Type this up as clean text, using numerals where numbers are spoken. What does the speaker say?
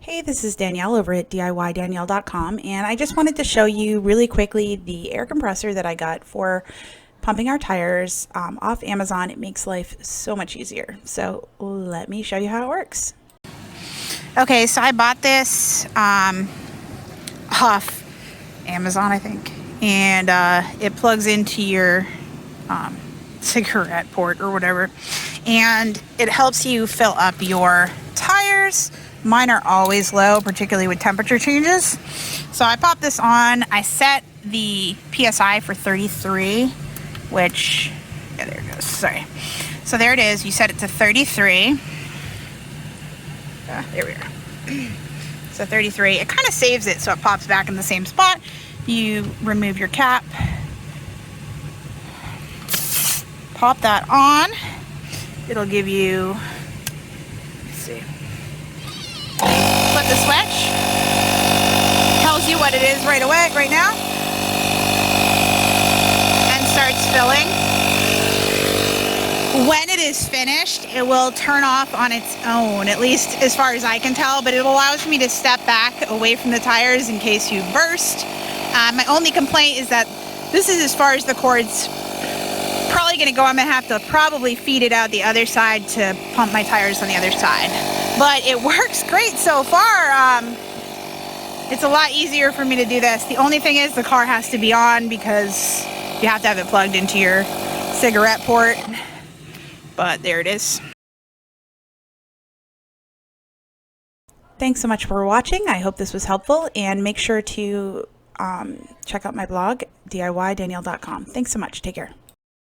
Hey, this is Danielle over at DIYDanielle.com, and I just wanted to show you really quickly the air compressor that I got for pumping our tires off Amazon. It makes life so much easier. So let me show you how it works. Okay, so I bought this off Amazon, I think, and it plugs into your cigarette port or whatever, and it helps you fill up your tires. Mine are always low, particularly with temperature changes. So I popped this on. I set the PSI for 33, which, yeah, there it goes, sorry. So there it is, you set it to 33. There we are. So 33, it kind of saves it so it pops back in the same spot. You remove your cap, pop that on. It'll give you, let's see, flip the switch, tells you what it is right away, right now, and starts filling. When it is finished, it will turn off on its own, at least as far as I can tell, but it allows me to step back away from the tires in case you burst. My only complaint is that this is as far as the cord's probably going to go. I'm going to have to probably feed it out the other side to pump my tires on the other side. But it works great so far. It's a lot easier for me to do this. The only thing is the car has to be on because you have to have it plugged into your cigarette port. But there it is. Thanks so much for watching. I hope this was helpful, and make sure to check out my blog, DIYDanielle.com. Thanks so much. Take care.